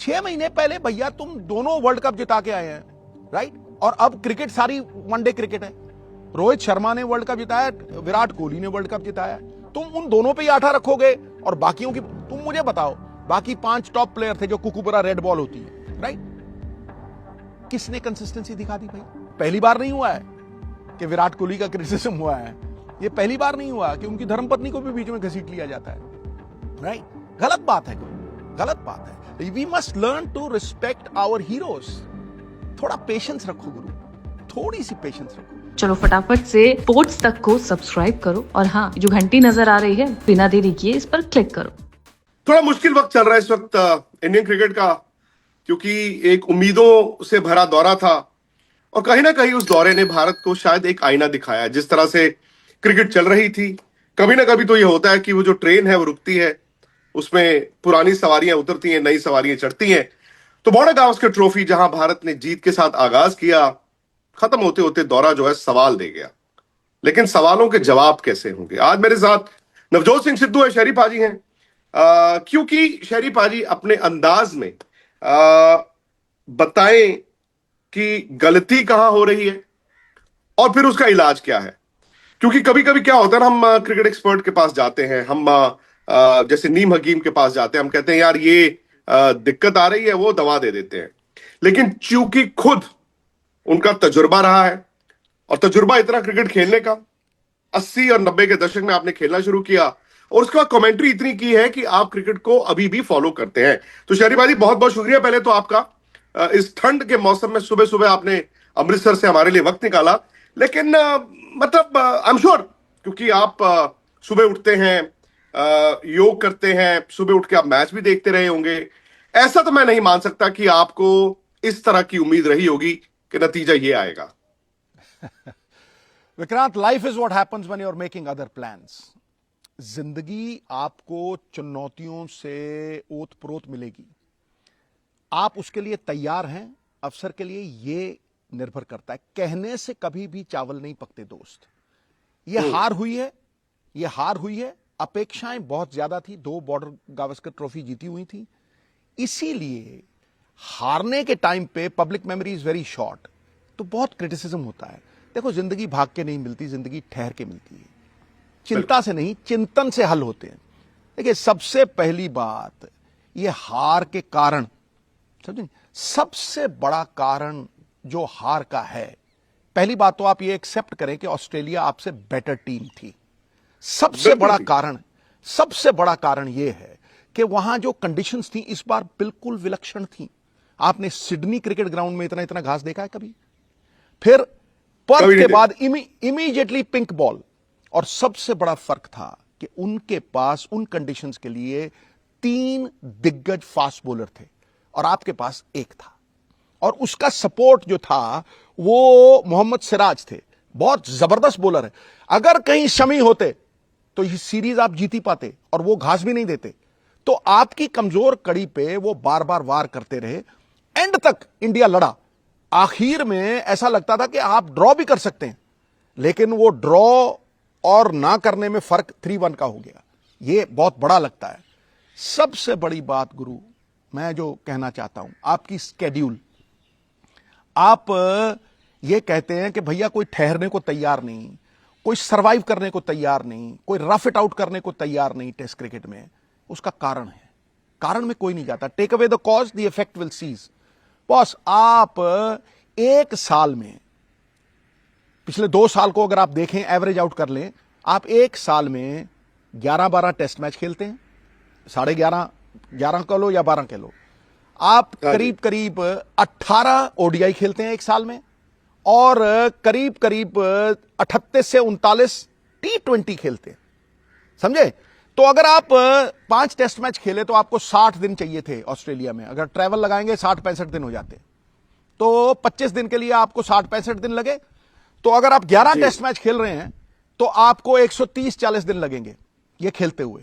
6 महीने पहले भैया तुम दोनों वर्ल्ड कप जिता के आए हैं, राइट? और अब क्रिकेट सारी वनडे क्रिकेट है। रोहित शर्मा ने वर्ल्ड कप जिताया, विराट कोहली ने वर्ल्ड कप जिताया। तुम उन दोनों पे ही आठा रखोगे और बाकियों की, तुम मुझे बताओ, बाकी 5 टॉप प्लेयर थे जो कुकुबरा रेड बॉल होती है, राइट? किसने कंसिस्टेंसी दिखा दी भाई? पहली बार नहीं हुआ है कि विराट कोहली का क्रिटिसिज्म हुआ है, ये पहली बार नहीं हुआ कि उनकी धर्मपत्नी को भी बीच में घसीट लिया जाता है, राइट? गलत बात है, गलत बात है। We must learn to respect our heroes. थोड़ा पेशेंस रखो गुरु, थोड़ी सी पेशेंस रखो। चलो फटाफट से स्पोर्ट्स तक को सब्सक्राइब करो और हाँ, जो घंटी नजर आ रही है बिना देरी किए इस पर क्लिक करो। थोड़ा मुश्किल वक्त चल रहा है इस वक्त इंडियन क्रिकेट का, क्योंकि एक उम्मीदों से भरा दौरा था और कहीं ना कहीं उस दौरे ने भारत को शायद एक आईना दिखाया। जिस तरह से क्रिकेट चल रही थी, कभी ना कभी तो ये होता है कि वो जो ट्रेन है वो रुकती है, उसमें पुरानी सवारियां उतरती हैं, नई सवारियां चढ़ती हैं। तो बॉर्डर गावस्कर ट्रॉफी जहां भारत ने जीत के साथ आगाज किया, खत्म होते होते दौरा जो है सवाल दे गया। लेकिन सवालों के जवाब कैसे होंगे? आज मेरे साथ नवजोत सिंह सिद्धू है, शहरी पाजी हैं, क्योंकि शहरी पाजी अपने अंदाज में बताएं कि गलती कहां हो रही है और फिर उसका इलाज क्या है। क्योंकि कभी कभी क्या होता है ना, हम क्रिकेट एक्सपर्ट के पास जाते हैं, हम जैसे नीम हकीम के पास जाते हैं, हम कहते हैं यार ये दिक्कत आ रही है, वो दवा दे देते हैं। लेकिन चूंकि खुद उनका तजुर्बा रहा है और तजुर्बा इतना क्रिकेट खेलने का, 80 और 90 के दशक में आपने खेलना शुरू किया और उसके बाद कमेंट्री इतनी की है कि आप क्रिकेट को अभी भी फॉलो करते हैं। तो शहरी भाई बहुत बहुत शुक्रिया पहले तो आपका, इस ठंड के मौसम में सुबह सुबह आपने अमृतसर से हमारे लिए वक्त निकाला। लेकिन मतलब आई एम श्योर, क्योंकि आप सुबह उठते हैं, योग करते हैं, सुबह उठ के आप मैच भी देखते रहे होंगे, ऐसा तो मैं नहीं मान सकता कि आपको इस तरह की उम्मीद रही होगी कि नतीजा ये आएगा। Vikrant, life is what happens when you are making other plans. जिंदगी आपको चुनौतियों से ओत-प्रोत मिलेगी, आप उसके लिए तैयार हैं? अवसर के लिए ये निर्भर करता है। कहने से कभी भी चावल नहीं पकते दोस्त। ये हार हुई है, ये हार हुई है। अपेक्षाएं बहुत ज्यादा थी, 2 बॉर्डर गावस्कर ट्रॉफी जीती हुई थी, इसीलिए हारने के टाइम पे public memory is very short, तो बहुत क्रिटिसिज्म होता है। देखो, जिंदगी भाग के नहीं मिलती, जिंदगी ठहर के मिलती है। चिंता से नहीं, चिंतन से हल होते हैं। देखिए, सबसे पहली बात, ये हार के कारण, समझे, सबसे बड़ा कारण जो हार का है, पहली बात तो आप ये एक्सेप्ट करें कि ऑस्ट्रेलिया आपसे बेटर टीम थी। सबसे बड़ा कारण, सबसे बड़ा कारण यह है कि वहां जो कंडीशंस थी इस बार बिल्कुल विलक्षण थी। आपने सिडनी क्रिकेट ग्राउंड में इतना इतना घास देखा है कभी? फिर पर्थ के बाद इमीडिएटली पिंक बॉल। और सबसे बड़ा फर्क था कि उनके पास उन कंडीशंस के लिए 3 दिग्गज फास्ट बॉलर थे और आपके पास 1 था, और उसका सपोर्ट जो था वो मोहम्मद सिराज थे। बहुत जबरदस्त बॉलर है। अगर कहीं शमी होते तो ये सीरीज आप जीत ही पाते, और वो घास भी नहीं देते। तो आपकी कमजोर कड़ी पे वो बार बार वार करते रहे। एंड तक इंडिया लड़ा। आखिर में ऐसा लगता था कि आप ड्रॉ भी कर सकते हैं, लेकिन वो ड्रॉ और ना करने में फर्क 3-1 का हो गया। ये बहुत बड़ा लगता है। सबसे बड़ी बात गुरु, मैं जो कहना चाहता हूं, आपकी स्केड्यूल। आप ये कहते हैं कि भैया कोई ठहरने को तैयार नहीं, कोई सरवाइव करने को तैयार नहीं, कोई रफ इट आउट करने को तैयार नहीं टेस्ट क्रिकेट में। उसका कारण है, कारण में कोई नहीं जाता। Take away the cause, the effect will cease. Boss, आप 1 साल में, पिछले 2 साल को अगर आप देखें, एवरेज आउट कर लें, आप 1 साल में 11-12 टेस्ट मैच खेलते हैं, 11.5 कह लो या 12 कह लो। आप करीब करीब 18 ओडीआई खेलते हैं 1 साल में, और करीब करीब 38 से 39 T20 खेलते हैं, समझे? तो अगर आप 5 टेस्ट मैच खेले तो आपको 60 दिन चाहिए थे ऑस्ट्रेलिया में। अगर ट्रैवल लगाएंगे 60-65 दिन हो जाते, तो 25 दिन के लिए आपको 60-65 दिन लगे। तो अगर आप 11 टेस्ट मैच खेल रहे हैं तो आपको 130-40 दिन लगेंगे ये खेलते हुए।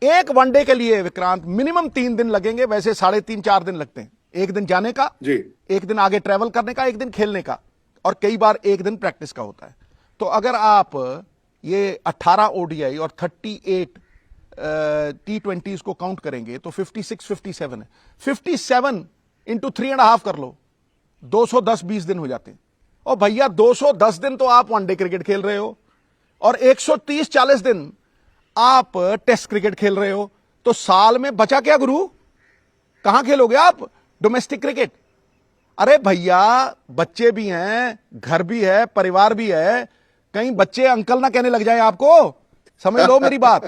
एक वनडे के लिए विक्रांत मिनिमम 3 दिन लगेंगे, वैसे 3.5-4 दिन लगते हैं। 1 दिन जाने का, 1 दिन आगे ट्रैवल करने का, 1 दिन खेलने का, और कई बार 1 दिन प्रैक्टिस का होता है। तो अगर आप ये 18 ओडीआई और 38 T20s को काउंट करेंगे तो 56 57 है। 57 इंटू 3.5 कर लो, 210-20 दिन हो जाते हैं। और भैया 210 दिन तो आप वनडे क्रिकेट खेल रहे हो और 130-40 दिन आप टेस्ट क्रिकेट खेल रहे हो, तो साल में बचा क्या गुरु? कहां खेलोगे आप डोमेस्टिक क्रिकेट? अरे भैया बच्चे भी हैं, घर भी है, परिवार भी है, कहीं बच्चे अंकल ना कहने लग जाए आपको, समझ लो मेरी बात।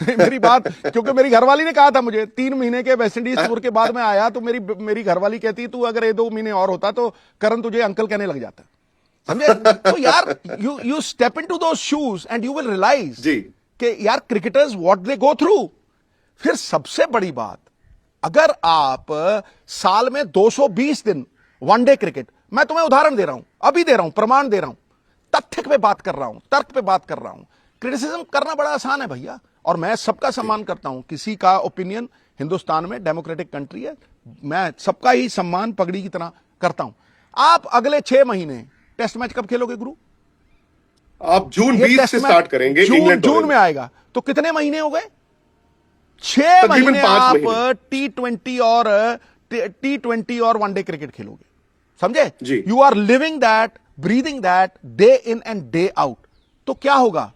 मेरी बात, क्योंकि मेरी घरवाली ने कहा था मुझे 3 महीने के वेस्ट इंडीज टूर के बाद में आया तो मेरी घरवाली कहती तू अगर ये 2 महीने और होता तो करण तुझे अंकल कहने लग जाता, समझे? तो यार you step into those shoes and you will realise कि यार cricketers what they go through. फिर सबसे बड़ी बात, अगर आप साल में 220 दिन वनडे क्रिकेट, मैं तुम्हें उदाहरण दे रहा हूं, अभी दे रहा हूं, प्रमाण दे रहा हूं, तथ्य पे बात कर रहा हूं, तर्क पे बात कर रहा हूं। क्रिटिसिज्म करना बड़ा आसान है भैया, और मैं सबका सम्मान करता हूं। किसी का ओपिनियन, हिंदुस्तान में डेमोक्रेटिक कंट्री है, मैं सबका ही सम्मान पगड़ी की तरह करता हूं। आप अगले 6 महीने टेस्ट मैच कब खेलोगे गुरु? आप जून 20 से स्टार्ट करेंगे, जून में आएगा, तो कितने महीने हो गए? 6 महीने आप T20 और वनडे क्रिकेट खेलोगे, समझे? You are living that, breathing that day in and day out. तो क्या होगा?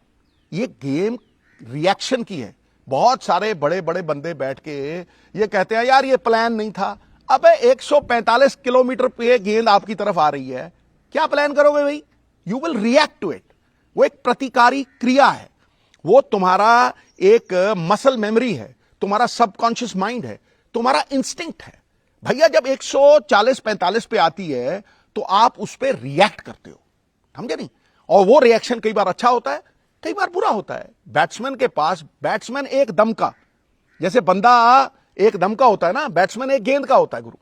ये गेम रिएक्शन की है। बहुत सारे बड़े बड़े बंदे बैठ के ये कहते हैं यार ये प्लान नहीं था। अबे 145 किलोमीटर पे गेंद आपकी तरफ आ रही है, क्या प्लान करोगे भाई? You will react to it. वो एक प्रतिकारी क्रिया है, वो तुम्हारा एक मसल मेमोरी है, तुम्हारा सबकॉन्शियस माइंड है, तुम्हारा इंस्टिंक्ट है। भैया जब 140-45 पे आती है तो आप उस पर रिएक्ट करते हो, समझे नहीं? और वो रिएक्शन कई बार अच्छा होता है, कई बार बुरा होता है। बैट्समैन के पास, बैट्समैन एक दम का, जैसे बंदा एक दम का होता है ना, बैट्समैन एक गेंद का होता है गुरु।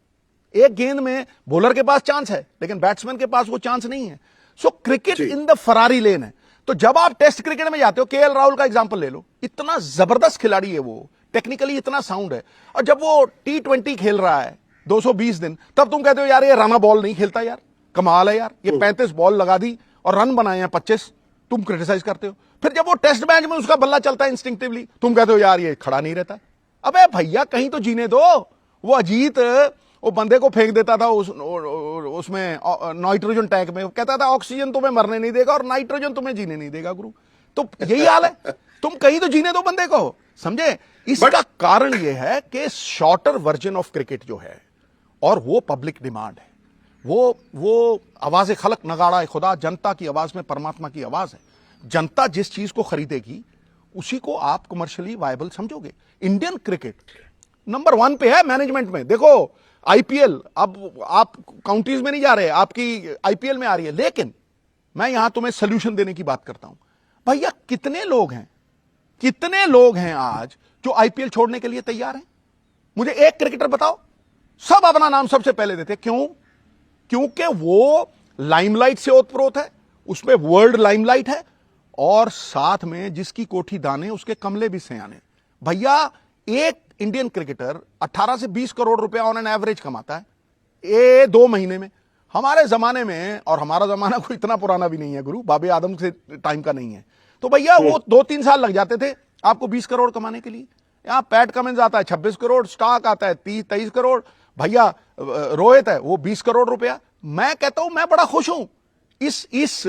एक गेंद में बॉलर के पास चांस है, लेकिन बैट्समैन के पास वो चांस नहीं है। सो क्रिकेट इन द फरारी लेन है। तो जब आप टेस्ट क्रिकेट में जाते हो, केएल राहुल का एग्जांपल ले लो, इतना जबरदस्त खिलाड़ी है वो, टेक्निकली इतना साउंड है, और जब वो T20 खेल रहा है 220 दिन, तब तुम कहते हो यार ये रना बॉल नहीं खेलता, यार कमाल है यार, ये 35 बॉल लगा दी और रन बनाए हैं 25, तुम क्रिटिसाइज करते हो। फिर जब वो टेस्ट मैच में उसका बल्ला चलता है इंस्टिंक्टिवली, तुम कहते हो यार ये खड़ा नहीं रहता। अबे भैया कहीं तो जीने दो। वो अजीत वो बंदे को फेंक देता था उसमें नाइट्रोजन टैंक में, कहता था ऑक्सीजन तुम्हें मरने नहीं देगा और नाइट्रोजन तुम्हें जीने नहीं देगा गुरु। तो यही हाल है, तुम कहीं तो जीने दो बंदे को, समझे? इसका कारण यह है कि शॉर्टर वर्जन ऑफ क्रिकेट जो है, और वो पब्लिक डिमांड है, वो आवाज़ खलक नगाड़ा खुदा, जनता की आवाज में परमात्मा की आवाज है। जनता जिस चीज को खरीदेगी उसी को आप कमर्शियली वायबल समझोगे। इंडियन क्रिकेट नंबर 1 पे है मैनेजमेंट में। देखो आईपीएल, अब आप काउंटीज में नहीं जा रहे, आपकी आईपीएल में आ रही है, लेकिन मैं यहां तुम्हें सोल्यूशन देने की बात करता हूं। भैया कितने लोग हैं आज जो आईपीएल छोड़ने के लिए तैयार हैं? मुझे एक क्रिकेटर बताओ। सब अपना नाम सबसे पहले देते। क्यों? क्योंकि वो लाइमलाइट से ओतप्रोत है, उसमें वर्ल्ड लाइमलाइट है, और साथ में जिसकी कोठी दाने उसके कमले भी सयाने। भैया एक इंडियन क्रिकेटर 18 से 20 करोड़ रुपया ऑन एन एवरेज कमाता है ये 2 महीने में। हमारे जमाने में, और हमारा जमाना कोई इतना पुराना भी नहीं है गुरु, बाबे आदम से टाइम का नहीं है, तो भैया वो 2-3 साल लग जाते थे आपको 20 करोड़ कमाने के लिए। यहां पैट कमिंस आता है 26 करोड़, स्टॉक आता है 30-23 करोड़, भैया रोहित है वो 20 करोड़ रुपया। मैं कहता हूं मैं बड़ा खुश हूं इस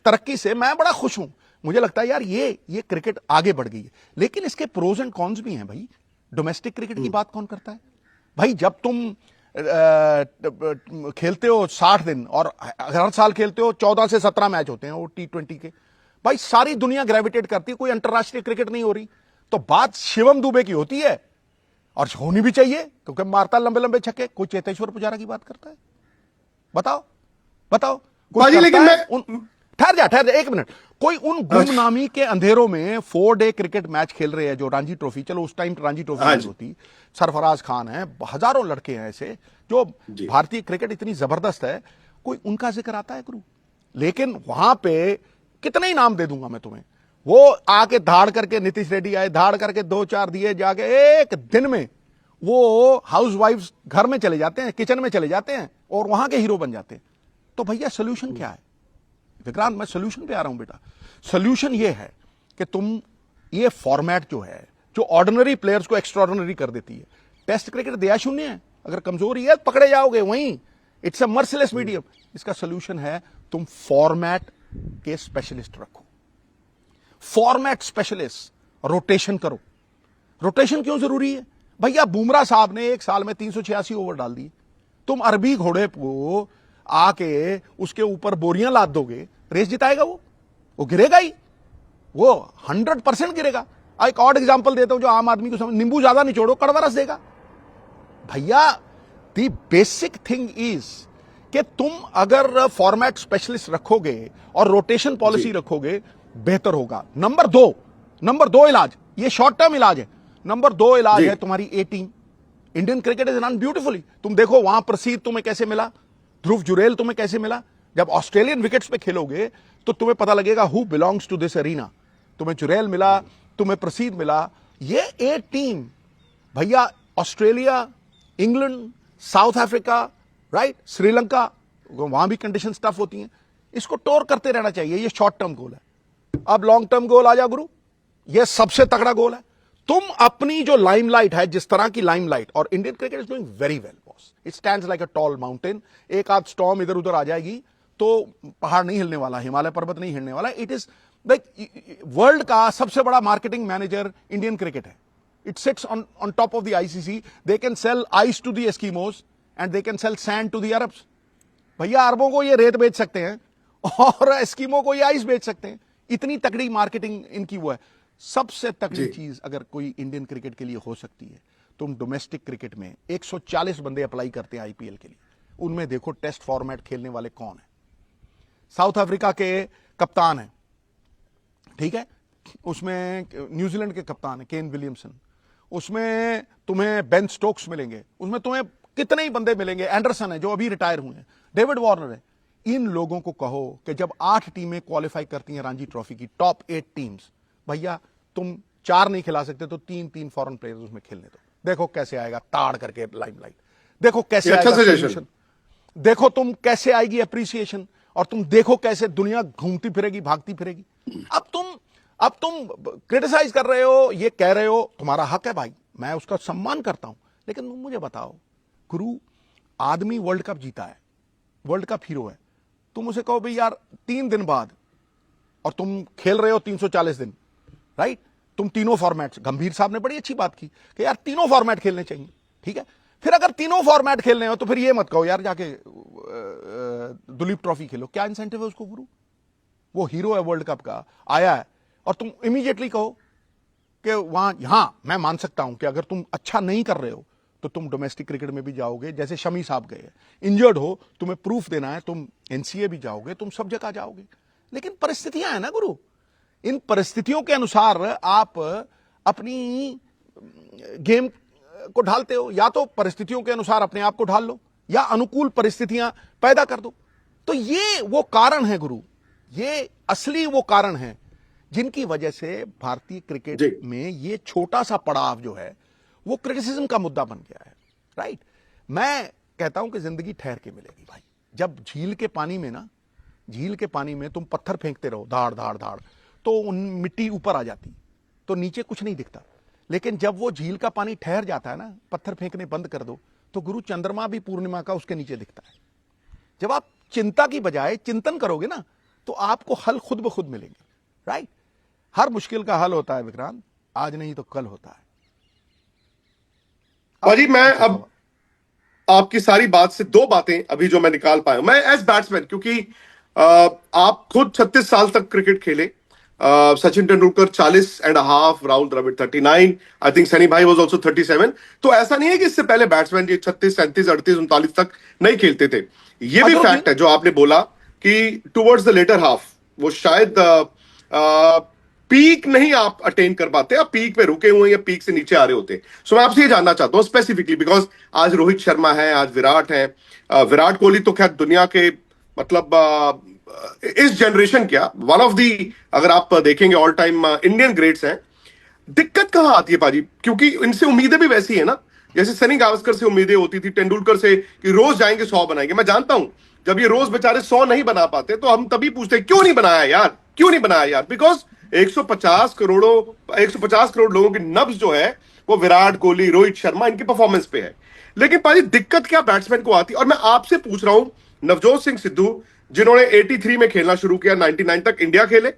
तरक्की से, मैं बड़ा खुश हूं। मुझे लगता है यार ये क्रिकेट आगे बढ़ गई है, लेकिन इसके प्रोज एंड कॉन्स भी हैं भाई। डोमेस्टिक क्रिकेट की बात कौन करता है भाई? जब तुम खेलते हो 60 दिन और हर साल खेलते हो, 14 से 17 मैच होते हैं वो T20 के, भाई सारी दुनिया ग्रेविटेट करती है, कोई अंतरराष्ट्रीय क्रिकेट नहीं हो रही। तो बात शिवम दुबे की होती है, और होनी भी चाहिए, क्योंकि मारता लंबे लंबे छक्के। कोई चेतेश्वर पुजारा की बात करता है? बताओ लेकिन ठहर जा 1 मिनट। कोई उन गुमनामी के अंधेरों में 4 डे क्रिकेट मैच खेल रहे हैं जो रणजी ट्रॉफी, चलो उस टाइम रणजी ट्रॉफी नहीं होती, सरफराज खान है, हजारों लड़के हैं ऐसे जो भारतीय क्रिकेट इतनी जबरदस्त है, कोई उनका जिक्र आता है गुरु? लेकिन वहां पे कितने ही नाम दे दूंगा मैं तुम्हें, वो आके धाड़ करके, नीतीश रेड्डी आए, धाड़ करके 2-4 दिए, जाके एक दिन में वो हाउस वाइफ्स घर में चले जाते हैं, किचन में चले जाते हैं और वहां के हीरो बन जाते हैं। तो भैया सोल्यूशन क्या है? विक्रांत, मैं सोल्यूशन पे आ रहा हूं बेटा। सोल्यूशन ये है कि तुम ये फॉर्मेट जो है, जो ऑर्डिनरी प्लेयर्स को एक्स्ट्राऑर्डिनरी कर देती है। टेस्ट क्रिकेट दया शून्य है, अगर कमजोरी है पकड़े जाओगे वहीं, इट्स अ मर्सिलेस मीडियम। इसका सोल्यूशन है तुम फॉर्मेट के स्पेशलिस्ट रखो, फॉर्मेट स्पेशलिस्ट, रोटेशन करो। रोटेशन क्यों जरूरी है भैया? बुमराह साहब ने एक साल में 386 ओवर डाल दिए, तुम अरबी घोड़े को आके उसके ऊपर बोरियां लाद दोगे, रेस जिताएगा वो गिरेगा ही, वो 100% गिरेगा। एक और एग्जांपल देता हूं जो आम आदमी को समझ, नींबू ज्यादा निचोड़ो कड़वा रस देगा भैया। दी बेसिक थिंग इज कि तुम अगर फॉर्मेट स्पेशलिस्ट रखोगे और रोटेशन पॉलिसी रखोगे, बेहतर होगा। नंबर दो इलाज, ये शॉर्ट टर्म इलाज है। नंबर 2 इलाज है तुम्हारी A team. Indian cricket is run beautifully. तुम देखो वहां प्रसीद तुम्हें कैसे मिला, ध्रुव जुरेल तुम्हें कैसे मिला। जब ऑस्ट्रेलियन विकेट्स पे खेलोगे तो तुम्हें पता लगेगा who belongs to this arena. तुम्हें जुरेल मिला, तुम्हें प्रसीद मिला। ये ए टीम भैया, Australia, England, South Africa, right, Sri Lanka, वहां भी कंडीशन टफ होती हैं। इसको टोर करते रहना चाहिए। ये शॉर्ट टर्म गोल है। अब लॉन्ग टर्म गोल आ जा गुरु, ये सबसे तगड़ा गोल है। तुम अपनी जो लाइमलाइट है, जिस तरह की लाइमलाइट, और Indian cricket is doing very well boss, it stands like a tall mountain. एक आध स्टॉर्म इधर उधर आ जाएगी तो पहाड़ नहीं हिलने वाला, हिमालय पर्वत नहीं हिलने वाला। इट इज लाइक वर्ल्ड का सबसे बड़ा मार्केटिंग मैनेजर इंडियन क्रिकेट है। It sits on top of the ICC. They can sell ice to the Eskimos and they can sell sand to the Arabs. भैया अरबों को ये रेत बेच सकते हैं और एस्किमो को ये आइस बेच सकते हैं। इतनी तगड़ी मार्केटिंग इनकी वो है। सबसे तगड़ी चीज अगर कोई इंडियन क्रिकेट के लिए हो सकती है, तुम डोमेस्टिक क्रिकेट में 140 बंदे अप्लाई करते हैं आईपीएल के लिए, उनमें देखो टेस्ट फॉर्मेट खेलने वाले कौन है। साउथ अफ्रीका के कप्तान है, ठीक है, उसमें न्यूजीलैंड के कप्तान है केन विलियमसन, उसमें तुम्हें बेन स्टोक्स मिलेंगे, उसमें तुम्हें कितने ही बंदे मिलेंगे, एंडरसन है जो अभी रिटायर हुए हैं, डेविड वार्नर है। इन लोगों को कहो कि जब 8 टीमें क्वालिफाई करती हैं रणजी ट्रॉफी की, टॉप 8 टीम्स, भैया तुम 4 नहीं खिला सकते तो 3-3 फॉरेन प्लेयर्स उसमें खेलने दो। देखो कैसे आएगा ताड़ करके लाइमलाइट, देखो कैसे अच्छा आएगा सजेशन, solution। देखो तुम कैसे आएगी अप्रिसिएशन, और तुम देखो कैसे दुनिया घूमती फिरेगी, भागती फिरेगी। अब तुम क्रिटिसाइज कर रहे हो, ये कह रहे हो, तुम्हारा हक है भाई, मैं उसका सम्मान करता हूं, लेकिन तुम मुझे बताओ गुरु, आदमी वर्ल्ड कप जीता है, वर्ल्ड कप हीरो है, तुम उसे कहो भाई यार 3 दिन बाद, और तुम खेल रहे हो 340 दिन, राइट, तुम तीनों फॉर्मेट, गंभीर साहब ने बड़ी अच्छी बात की कि यार तीनों फॉर्मेट खेलने चाहिए, ठीक है। फिर अगर तीनों फॉर्मेट खेलने हो तो फिर ये मत कहो यार जाके दुलीप ट्रॉफी खेलो, क्या इंसेंटिव है उसको गुरु? वो हीरो है वर्ल्ड कप का, आया है, और तुम इमीडिएटली कहो कि वहां, यहां मैं मान सकता हूं कि अगर तुम अच्छा नहीं कर रहे हो तो तुम डोमेस्टिक क्रिकेट में भी जाओगे, जैसे शमी साहब गए, इंजर्ड हो, तुम्हें प्रूफ देना है, तुम एनसीए भी जाओगे, तुम सब जगह जाओगे। लेकिन परिस्थितियां हैं ना गुरु, इन परिस्थितियों के अनुसार आप अपनी गेम को ढालते हो। या तो परिस्थितियों के अनुसार अपने आप को ढाल लो, या अनुकूल परिस्थितियां पैदा कर दो। तो ये वो कारण है गुरु, ये असली वो कारण है जिनकी वजह से भारतीय क्रिकेट में ये छोटा सा पड़ाव जो है वो क्रिटिसिज्म का मुद्दा बन गया है, राइट। मैं कहता हूं कि जिंदगी ठहर के मिलेगी भाई। जब झील के पानी में ना, झील के पानी में तुम पत्थर फेंकते रहो धाड़ धाड़ धाड़, तो उन मिट्टी ऊपर आ जाती, तो नीचे कुछ नहीं दिखता। लेकिन जब वो झील का पानी ठहर जाता है ना, पत्थर फेंकने बंद कर दो, तो गुरु चंद्रमा भी पूर्णिमा का उसके नीचे दिखता है। जब आप चिंता की बजाय चिंतन करोगे ना, तो आपको हल खुद ब खुद मिलेंगे, राइट। हर मुश्किल का हल होता है विक्रांत, आज नहीं तो कल होता है। भाजी मैं अब आपकी सारी बात से 2 बातें अभी जो मैं निकाल पाया हूं, मैं एज बैट्समैन, क्योंकि आप खुद 36 साल तक क्रिकेट खेले, सचिन तेंदुलकर 40.5, राहुल द्रविड़ 39, आई थिंक सनी भाई वाज आल्सो 37। तो ऐसा नहीं है कि इससे पहले बैट्समैन ये 36, 37, 38, 39 तक नहीं खेलते थे। ये भी फैक्ट है जो आपने बोला कि टुवर्ड्स द लेटर हाफ वो शायद पीक नहीं आप अटेन कर पाते, आप पीक पे रुके हुए या पीक से नीचे आ रहे होते। सो मैं आपसे ये जानना चाहता हूं स्पेसिफिकली, बिकॉज आज रोहित शर्मा है, आज विराट है, विराट कोहली तो खैर दुनिया के मतलब इस जनरेशन क्या वन ऑफ दी, अगर आप देखेंगे ऑल टाइम इंडियन ग्रेट्स हैं। दिक्कत कहां आती है पाजी? क्योंकि इनसे उम्मीदें भी वैसी है ना, जैसे सनी गावस्कर से उम्मीदें होती थी, तेंदुलकर से कि रोज जाएंगे 100 बनाएंगे। मैं जानता हूं जब ये रोज बेचारे 100 नहीं बना पाते तो हम तभी पूछते क्यों नहीं बनाया यार, क्यों नहीं बनाया यार, बिकॉज 150 करोड़ लोगों की नब्ज जो है वो विराट कोहली, रोहित शर्मा, इनकी परफॉर्मेंस पे है। लेकिन पाजी दिक्कत क्या बैट्समैन को आती, और मैं आपसे पूछ रहा हूं, नवजोत सिंह सिद्धू जिन्होंने 83 में खेलना शुरू किया, 99 तक इंडिया खेले,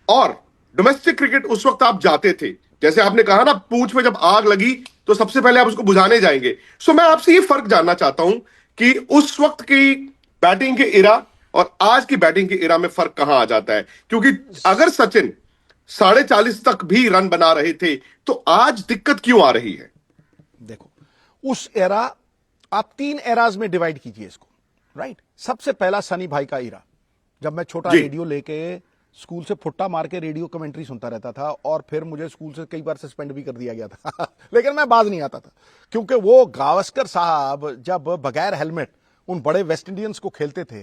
और डोमेस्टिक क्रिकेट उस वक्त आप जाते थे, जैसे आपने कहा ना, पूंछ में जब आग लगी तो सबसे पहले आप उसको बुझाने जाएंगे। सो मैं आपसे ये फर्क जानना चाहता हूं कि उस वक्त की बैटिंग के इरा और आज की बैटिंग के इरा में फर्क कहां आ जाता है? क्योंकि अगर सचिन 40.5 तक भी रन बना रहे थे तो आज दिक्कत क्यों आ रही है? देखो, उस एरा आप 3 एराज में डिवाइड कीजिए इसको, राइट। सबसे पहला सनी भाई का इरा, जब मैं छोटा जी। रेडियो लेके स्कूल से फुट्टा मार के रेडियो कमेंट्री सुनता रहता था, और फिर मुझे स्कूल से कई बार सस्पेंड भी कर दिया गया था लेकिन मैं बाज नहीं आता था, क्योंकि वो गावस्कर साहब जब बगैर हेलमेट उन बड़े वेस्ट इंडियंस को खेलते थे,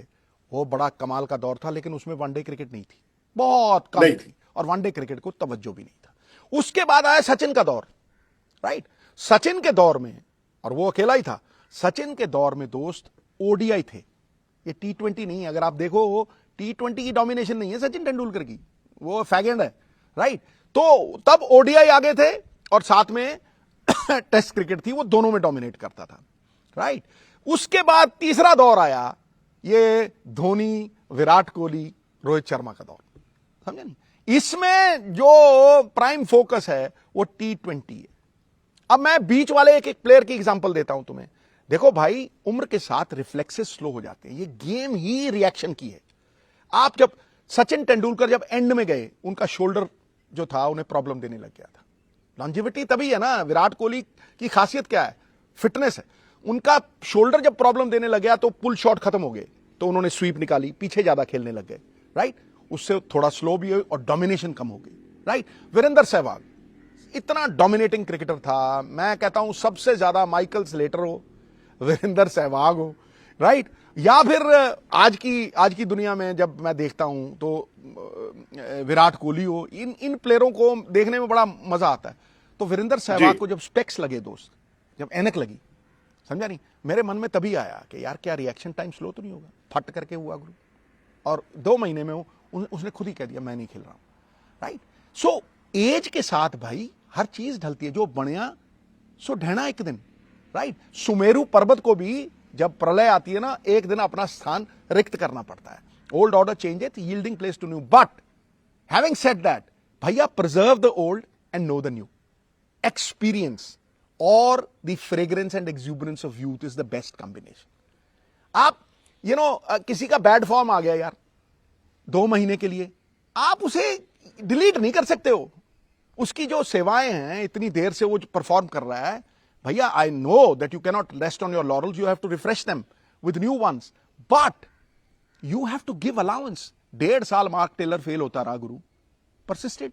वो बड़ा कमाल का दौर था। लेकिन उसमें वनडे क्रिकेट नहीं थी, बहुत कम नहीं थी, और वनडे क्रिकेट को तवज्जो भी नहीं था। उसके बाद आया सचिन का दौर, राइट। सचिन के दौर में, और वो अकेला ही था, सचिन के दौर में दोस्त ओडीआई थे, ये टी20 नहीं है। अगर आप देखो, वो टी20 की डोमिनेशन नहीं है सचिन तेंदुलकर की, वो फैगेंड है, राइट। तो तब ओडीआई आगे थे, और साथ में टेस्ट क्रिकेट थी, वो दोनों में डोमिनेट करता था, राइट। उसके बाद तीसरा दौर आया, ये धोनी, विराट कोहली, रोहित शर्मा का दौर, समझे नहीं। इसमें जो प्राइम फोकस है वो टी20 है। अब मैं बीच वाले एक प्लेयर की एग्जांपल देता हूं तुम्हें। देखो भाई, उम्र के साथ रिफ्लेक्सेस स्लो हो जाते हैं, ये गेम ही रिएक्शन की है। आप जब सचिन तेंदुलकर जब एंड में गए, उनका शोल्डर जो था उन्हें प्रॉब्लम देने लग गया था। लॉन्जिविटी तभी है ना, विराट कोहली की खासियत क्या है? फिटनेस है। उनका शोल्डर जब प्रॉब्लम देने लग गया तो पुल शॉट खत्म हो गए, तो उन्होंने स्वीप निकाली, पीछे ज्यादा खेलने लग गए, राइट। उससे थोड़ा स्लो भी हुई और डोमिनेशन कम हो गई, राइट। वीरेंद्र सहवाग इतना डोमिनेटिंग क्रिकेटर था, मैं कहता हूं सबसे ज्यादा माइकल स्लेटर हो, वीरेंद्र सहवाग हो, राइट। या फिर आज की दुनिया में जब मैं देखता हूं तो विराट कोहली हो, इन प्लेयरों को देखने में बड़ा मजा आता है। तो वीरेंद्र सहवाग को जब स्पेक्स लगे दोस्त, जब ऐनक लगी, समझा नहीं, मेरे मन में तभी आया कि यार क्या रिएक्शन टाइम स्लो तो नहीं होगा? फट करके हुआ गुरु, और 2 महीने में उसने खुद ही कह दिया मैं नहीं खेल रहा हूं, राइट। सो एज के साथ भाई हर चीज ढलती है, जो बनिया सो ढहना एक दिन, राइट। सुमेरु पर्वत को भी जब प्रलय आती है ना, एक दिन अपना स्थान रिक्त करना पड़ता है। Old order changes, yielding place to new, but having said that, भैया preserve the old and know the new. Experience और the fragrance and exuberance of youth is the best combination. आप किसी का बैड फॉर्म आ गया यार 2 महीने के लिए, आप उसे डिलीट नहीं कर सकते हो। उसकी जो सेवाएं हैं, इतनी देर से वो परफॉर्म कर रहा है, भैया I know that you can not rest on your laurels, you have to refresh them with new ones, but you have to give allowance. 1.5 साल मार्क टेलर फेल होता रहा गुरु, परसिस्टेड।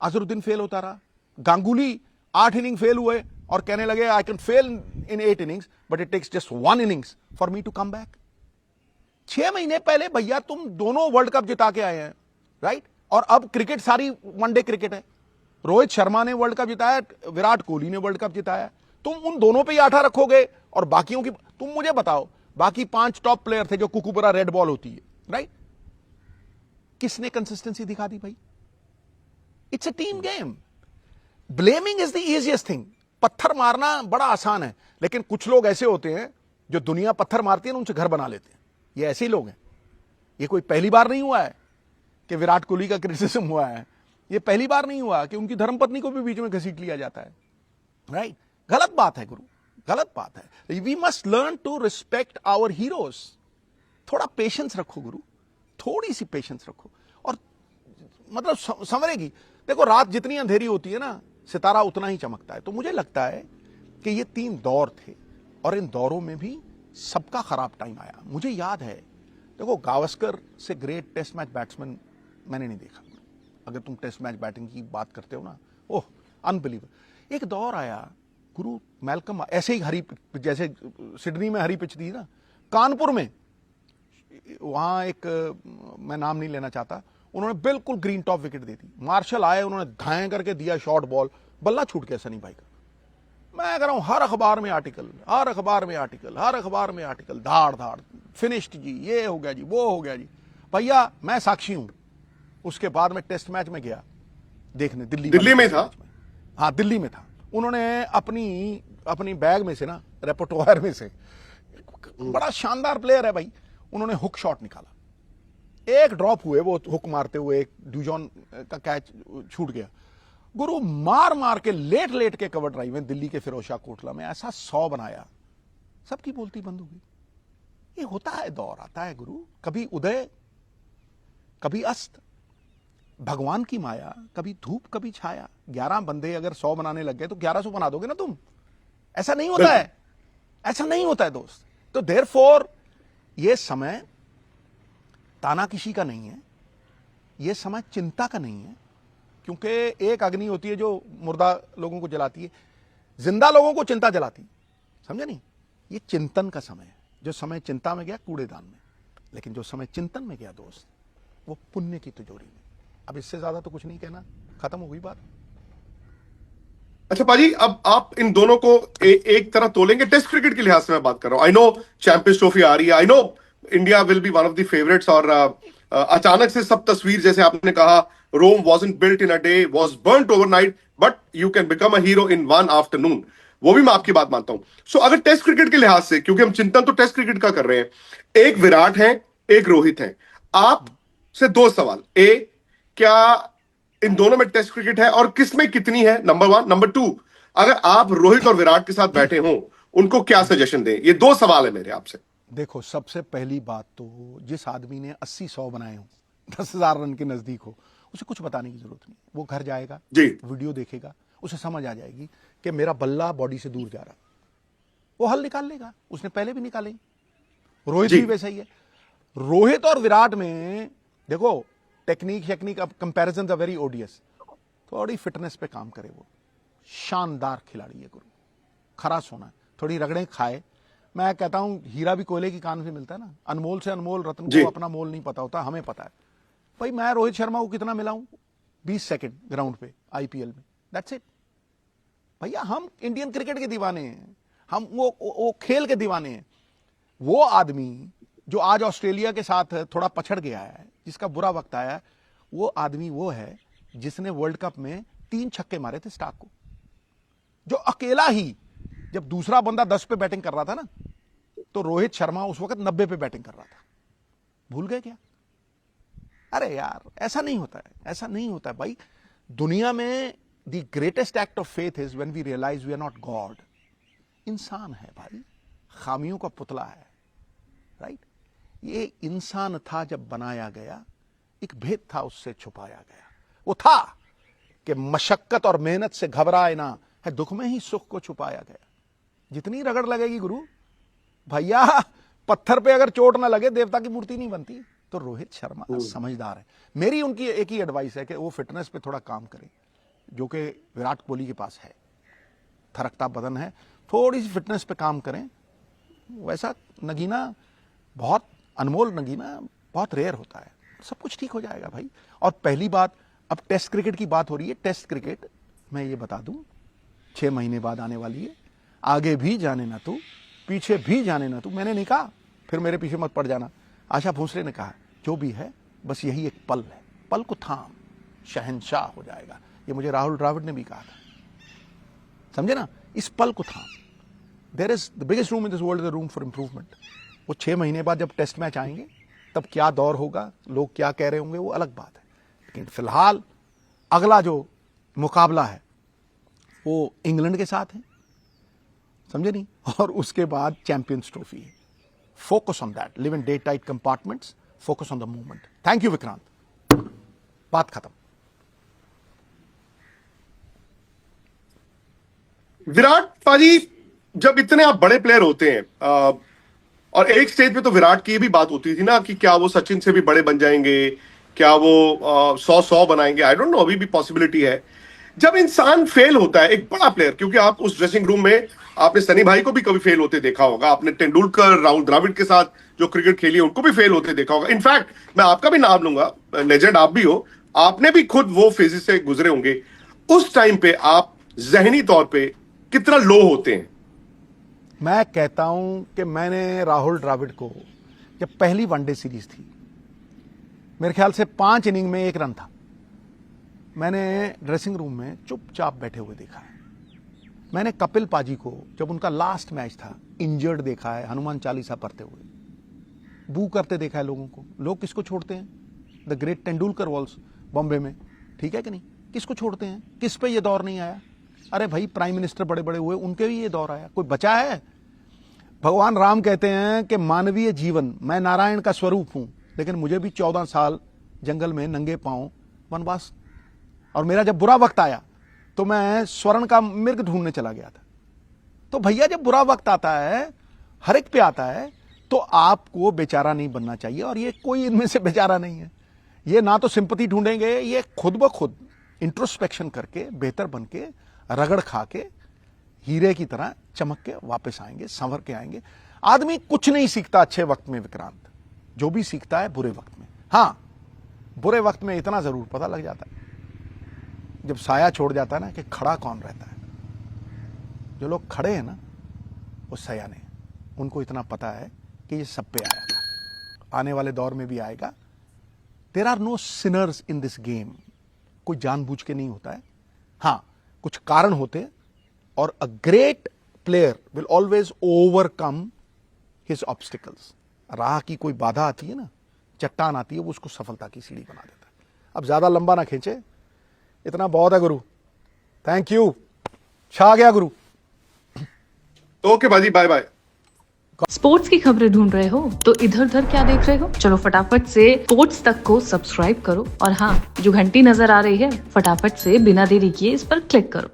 अजरुद्दीन फेल होता रहा, गांगुली 8 इनिंग फेल हुए और कहने लगे I can fail in 8 innings but it takes just 1 innings for me to come back. 6 महीने पहले भैया तुम दोनों वर्ल्ड कप जिता के आए हैं, राइट। और अब क्रिकेट सारी वनडे क्रिकेट है। रोहित शर्मा ने वर्ल्ड कप जिताया, विराट कोहली ने वर्ल्ड कप जिताया। तुम उन दोनों पे ही आठा रखोगे और बाकियों की, तुम मुझे बताओ, बाकी 5 टॉप प्लेयर थे जो कुकुबरा रेड बॉल होती है, राइट। किसने कंसिस्टेंसी दिखा दी भाई? It's a team game. Blaming is the easiest thing. पत्थर मारना बड़ा आसान है, लेकिन कुछ लोग ऐसे होते हैं जो दुनिया पत्थर मारती है ना, उनसे घर बना लेते हैं। ये ऐसे ही लोग हैं। ये कोई पहली बार नहीं हुआ है कि विराट कोहली का क्रिटिसिज्म हुआ है, ये पहली बार नहीं हुआ कि उनकी धर्मपत्नी को भी बीच में घसीट लिया जाता है, राइट। गलत बात है गुरु, गलत बात है। We must learn to respect our heroes. थोड़ा पेशेंस रखो गुरु, थोड़ी सी पेशेंस रखो, और मतलब संवरेगी। देखो, रात जितनी अंधेरी होती है ना, सितारा उतना ही चमकता है। तो मुझे लगता है कि ये 3 दौर थे, और इन दौरों में भी सबका खराब टाइम आया। मुझे याद है, देखो, गावस्कर से ग्रेट टेस्ट मैच बैट्समैन मैंने नहीं देखा। अगर तुम टेस्ट मैच बैटिंग की बात करते हो ना, ओह अनबिलीवेबल। एक दौर आया गुरु, मैल्कम ऐसे ही जैसे सिडनी में हरी पिच दी ना, कानपुर में वहां एक, मैं नाम नहीं लेना चाहता, उन्होंने बिल्कुल ग्रीन टॉप विकेट दे दी। मार्शल आए, उन्होंने धाएं करके दिया शॉर्ट बॉल, बल्ला छूट गया सनी भाई का। मैं कह रहा हूं, हर अखबार में आर्टिकल, हर अखबार में आर्टिकल, हर अखबार में आर्टिकल, धाड़ धाड़, फिनिश्ड जी, ये हो गया जी, वो हो गया जी। भैया मैं साक्षी हूं, उसके बाद में टेस्ट मैच में गया देखने, दिल्ली वाले में टेस्ट था? मैच में। हाँ, दिल्ली में था। उन्होंने अपनी बैग में से ना, रेपर्टोयर में से, बड़ा शानदार प्लेयर है भाई, उन्होंने हुक शॉट निकाला, एक ड्रॉप हुए, वो हुक मारते हुए एक ड्यूजॉन का कैच छूट गया, गुरु मार मार के लेट लेट के कवर ड्राइव में दिल्ली के फिरोजशाह कोटला में ऐसा 100 बनाया, सबकी बोलती बंद हो गई। ये होता है, दौर आता है गुरु, कभी उदय कभी अस्त, भगवान की माया, कभी धूप कभी छाया। 11 बंदे अगर 100 बनाने लग गए तो 1100 बना दोगे ना तुम। ऐसा नहीं होता है, ऐसा नहीं होता है दोस्त। तो देयरफॉर ये समय तानाकिशी का नहीं है, ये समय चिंता का नहीं है, क्योंकि एक अग्नि होती है जो मुर्दा लोगों को जलाती है, जिंदा लोगों को चिंता जलाती, समझे नहीं। ये चिंतन का समय है। जो समय चिंता में गया कूड़ेदान में, लेकिन जो समय चिंतन में गया दोस्त, वो पुण्य की तिजोरी में। अब इससे ज्यादा तो कुछ नहीं कहना, खत्म हो गई बात। अच्छा पाजी, अब आप इन दोनों को एक तरह तोलेंगे? टेस्ट क्रिकेट के लिहाज से मैं बात कर रहा हूं। आई नो चैंपियंस ट्रॉफी आ रही है, I know India will be one of the favourites, और अचानक से सब तस्वीर, जैसे आपने कहा, रोम wasn't built in a day, was burnt overnight, but you can become a hero in one afternoon, वो भी मैं आपकी बात मानता हूं। सो अगर टेस्ट क्रिकेट के लिहाज से, क्योंकि हम चिंतन तो टेस्ट क्रिकेट का कर रहे हैं, एक विराट है, एक रोहित है, आप से 2 सवाल। क्या इन दोनों में टेस्ट क्रिकेट है और किसमें कितनी है, नंबर 1। नंबर 2, अगर आप रोहित और विराट के साथ बैठे हो, उनको क्या सजेशन दें? ये 2 सवाल है मेरे आपसे। देखो, सबसे पहली बात तो, जिस आदमी ने 80-100 बनाए हो, 10,000 रन के नजदीक हो, उसे कुछ बताने की जरूरत नहीं। वो घर जाएगा जी, वीडियो देखेगा, उसे समझ आ जाएगी कि मेरा बल्ला बॉडी से दूर जा रहा, वो हल निकाल लेगा। उसने पहले भी निकाले। रोहित भी वैसा ही है। रोहित और विराट में देखो, टेक्निक अब कंपैरिजन आर वेरी ओडियस, थोड़ी फिटनेस पे काम करे। वो शानदार खिलाड़ी है गुरु, खरा सोना है, थोड़ी रगड़े खाए। मैं कहता हूं हीरा भी कोयले की कान से मिलता है ना, अनमोल से अनमोल रत्न को अपना मोल नहीं पता होता, हमें पता है भाई। मैं रोहित शर्मा को कितना मिला हूं? 20 सेकंड ग्राउंड पे आईपीएल में, दैट्स इट भैया। हम इंडियन क्रिकेट के दीवाने हैं, हम वो खेल के दीवाने हैं। वो आदमी जो आज ऑस्ट्रेलिया के साथ थोड़ा पछड़ गया है, जिसका बुरा वक्त आया है, वो आदमी वो है जिसने वर्ल्ड कप में 3 छक्के मारे थे स्टार्क को, जो अकेला ही, जब दूसरा बंदा 10 पे बैटिंग कर रहा था ना, तो रोहित शर्मा उस वक्त 90 पे बैटिंग कर रहा था। भूल गए क्या? अरे यार, ऐसा नहीं होता है, ऐसा नहीं होता है भाई। दुनिया में the greatest act of faith is when we realise we are not God. इंसान है भाई, खामियों का पुतला है, राइट। ये इंसान था जब बनाया गया, एक भेद था उससे छुपाया गया। वो था कि मशक्कत और मेहनत से घबराए ना, है दुख में ही सुख को छुपाया गया। जितनी रगड़ लगेगी गुरु भैया, पत्थर पे अगर चोट ना लगे देवता की मूर्ति नहीं बनती। तो रोहित शर्मा समझदार है। मेरी उनकी एक ही एडवाइस है कि वो फिटनेस पे थोड़ा काम करें, जो कि विराट कोहली के पास है, थरकता बदन है, थोड़ी सी फिटनेस पे काम करें। वैसा नगीना, बहुत अनमोल नगीना बहुत रेयर होता है, सब कुछ ठीक हो जाएगा भाई। और पहली बात, अब टेस्ट क्रिकेट की बात हो रही है। टेस्ट क्रिकेट मैं ये बता दूं, 6 महीने बाद आने वाली है। आगे भी जाने ना तू, पीछे भी जाने ना तू। मैंने नहीं कहा फिर मेरे पीछे मत पड़ जाना। आशा भोसले ने कहा, जो भी है बस यही एक पल है, पल को थाम, शहंशाह हो जाएगा। ये मुझे राहुल द्रविड़ ने भी कहा था, समझे ना। इस पल को थाम। There is the biggest room in this world, the room for improvement. वो 6 महीने बाद जब टेस्ट मैच आएंगे, तब क्या दौर होगा, लोग क्या कह रहे होंगे, वो अलग बात है। लेकिन फिलहाल अगला जो मुकाबला है वो इंग्लैंड के साथ है, समझे नहीं। और उसके बाद चैंपियंस ट्रॉफी है। Focus on that, live in day tight compartments, focus on the movement. Thank you Vikrant, बात खत्म। विराट पाजी, जब इतने आप बड़े प्लेयर होते हैं, और एक स्टेज पे तो विराट की भी बात होती थी ना कि क्या वो सचिन से भी बड़े बन जाएंगे, क्या वो 100 बनाएंगे। आई डोंट नो, अभी भी पॉसिबिलिटी है। जब इंसान फेल होता है, एक बड़ा प्लेयर, क्योंकि आप उस ड्रेसिंग रूम में आपने सनी भाई को भी कभी फेल होते देखा होगा, आपने तेंदुलकर, राहुल द्रविड़ के साथ जो क्रिकेट खेली है उनको भी फेल होते देखा होगा। इनफैक्ट मैं आपका भी नाम लूंगा, लेजेंड आप भी हो, आपने भी खुद वो फेजेस से गुजरे होंगे। उस टाइम पे आप जहनी तौर पे कितना लो होते हैं? मैं कहता हूं कि मैंने राहुल द्रविड़ को, जब पहली वनडे सीरीज थी, मेरे ख्याल से 5 इनिंग में 1 रन था। मैंने ड्रेसिंग रूम में चुपचाप बैठे हुए देखा है। मैंने कपिल पाजी को जब उनका लास्ट मैच था इंजर्ड देखा है, हनुमान चालीसा पढ़ते हुए, बू करते देखा है लोगों को। लोग किसको छोड़ते हैं? The great Tendulkar walls Bombay में, ठीक है कि नहीं? किसको छोड़ते हैं? किस पे ये दौर नहीं आया? अरे भाई प्राइम मिनिस्टर बड़े बड़े हुए, उनके भी ये दौर आया। कोई बचा है? भगवान राम कहते हैं कि मानवीय जीवन, मैं नारायण का स्वरूप हूं, लेकिन मुझे भी 14 साल जंगल में नंगे पांव वनवास, और मेरा जब बुरा वक्त आया तो मैं स्वर्ण का मिर्ग ढूंढने चला गया था। तो भैया जब बुरा वक्त आता है, हर एक पे आता है, तो आपको बेचारा नहीं बनना चाहिए। और ये कोई इनमें से बेचारा नहीं है। ये ना तो सिंपैथी ढूंढेंगे, ये खुद ब खुद इंट्रोस्पेक्शन करके, बेहतर बन के, रगड़ खा के, हीरे की तरह चमक के वापस आएंगे, संवर के आएंगे। आदमी कुछ नहीं सीखता अच्छे वक्त में विक्रांत, जो भी सीखता है बुरे वक्त में। हाँ, बुरे वक्त में इतना जरूर पता लग जाता है, जब साया छोड़ जाता है ना, कि खड़ा कौन रहता है। जो लोग खड़े हैं ना, वो सयाने हैं। उनको इतना पता है कि ये सब पे आया था, आने वाले दौर में भी आएगा। There are no sinners in this game. कोई जानबूझ के नहीं होता है। हाँ, कुछ कारण होते हैं, और a great player will always overcome his obstacles. राह की कोई बाधा आती है ना, चट्टान आती है, वो उसको सफलता की सीढ़ी बना देता है। अब ज्यादा लंबा ना खींचे, इतना बहुत है गुरु। थैंक यू, छा गया गुरु। ओके बाजी, बाय बाय। स्पोर्ट्स की खबरें ढूंढ रहे हो तो इधर उधर क्या देख रहे हो? चलो फटाफट से स्पोर्ट्स तक को सब्सक्राइब करो, और हाँ, जो घंटी नजर आ रही है, फटाफट से बिना देरी किए इस पर क्लिक करो।